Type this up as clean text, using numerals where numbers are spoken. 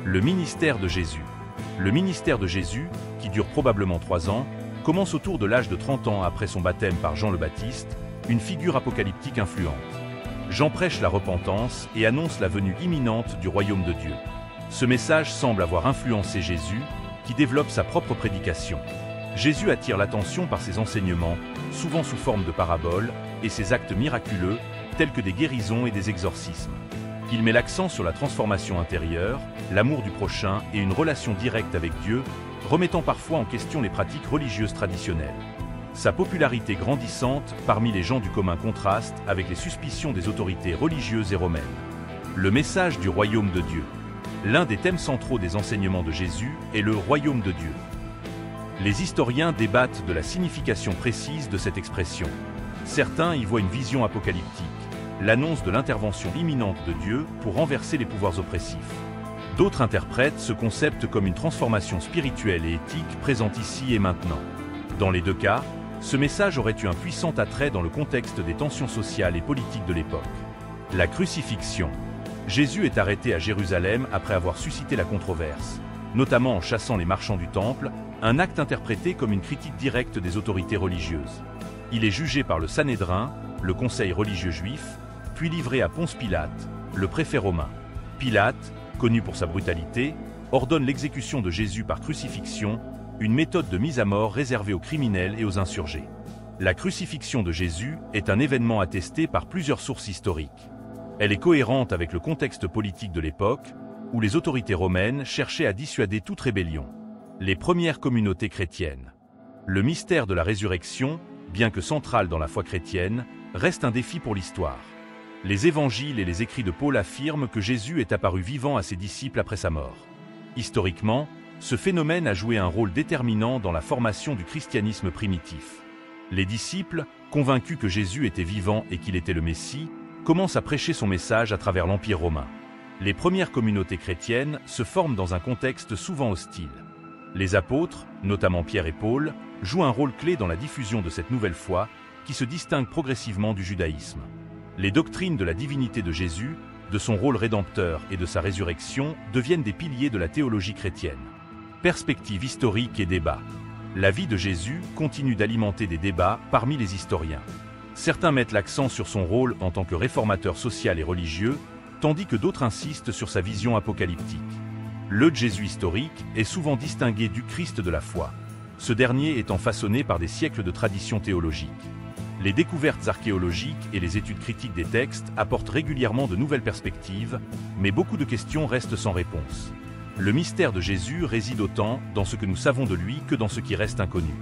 Le ministère de Jésus. Le ministère de Jésus, qui dure probablement 3 ans, commence autour de l'âge de 30 ans après son baptême par Jean le Baptiste, une figure apocalyptique influente. Jean prêche la repentance et annonce la venue imminente du royaume de Dieu. Ce message semble avoir influencé Jésus, qui développe sa propre prédication. Jésus attire l'attention par ses enseignements, souvent sous forme de paraboles, et ses actes miraculeux, tels que des guérisons et des exorcismes. Il met l'accent sur la transformation intérieure, l'amour du prochain et une relation directe avec Dieu, remettant parfois en question les pratiques religieuses traditionnelles. Sa popularité grandissante parmi les gens du commun contraste avec les suspicions des autorités religieuses et romaines. Le message du royaume de Dieu. L'un des thèmes centraux des enseignements de Jésus est le royaume de Dieu. Les historiens débattent de la signification précise de cette expression. Certains y voient une vision apocalyptique, l'annonce de l'intervention imminente de Dieu pour renverser les pouvoirs oppressifs. D'autres interprètent ce concept comme une transformation spirituelle et éthique présente ici et maintenant. Dans les deux cas, ce message aurait eu un puissant attrait dans le contexte des tensions sociales et politiques de l'époque. La crucifixion. Jésus est arrêté à Jérusalem après avoir suscité la controverse, notamment en chassant les marchands du temple, un acte interprété comme une critique directe des autorités religieuses. Il est jugé par le Sanhédrin, le conseil religieux juif, puis livré à Ponce Pilate, le préfet romain. Pilate, connu pour sa brutalité, ordonne l'exécution de Jésus par crucifixion, une méthode de mise à mort réservée aux criminels et aux insurgés. La crucifixion de Jésus est un événement attesté par plusieurs sources historiques. Elle est cohérente avec le contexte politique de l'époque, où les autorités romaines cherchaient à dissuader toute rébellion. Les premières communautés chrétiennes. Le mystère de la résurrection, bien que central dans la foi chrétienne, reste un défi pour l'histoire. Les évangiles et les écrits de Paul affirment que Jésus est apparu vivant à ses disciples après sa mort. Historiquement, ce phénomène a joué un rôle déterminant dans la formation du christianisme primitif. Les disciples, convaincus que Jésus était vivant et qu'il était le Messie, commencent à prêcher son message à travers l'Empire romain. Les premières communautés chrétiennes se forment dans un contexte souvent hostile. Les apôtres, notamment Pierre et Paul, jouent un rôle clé dans la diffusion de cette nouvelle foi qui se distingue progressivement du judaïsme. Les doctrines de la divinité de Jésus, de son rôle rédempteur et de sa résurrection deviennent des piliers de la théologie chrétienne. Perspective historique et débat. La vie de Jésus continue d'alimenter des débats parmi les historiens. Certains mettent l'accent sur son rôle en tant que réformateur social et religieux, tandis que d'autres insistent sur sa vision apocalyptique. Le Jésus historique est souvent distingué du Christ de la foi, ce dernier étant façonné par des siècles de tradition théologique. Les découvertes archéologiques et les études critiques des textes apportent régulièrement de nouvelles perspectives, mais beaucoup de questions restent sans réponse. Le mystère de Jésus réside autant dans ce que nous savons de lui que dans ce qui reste inconnu.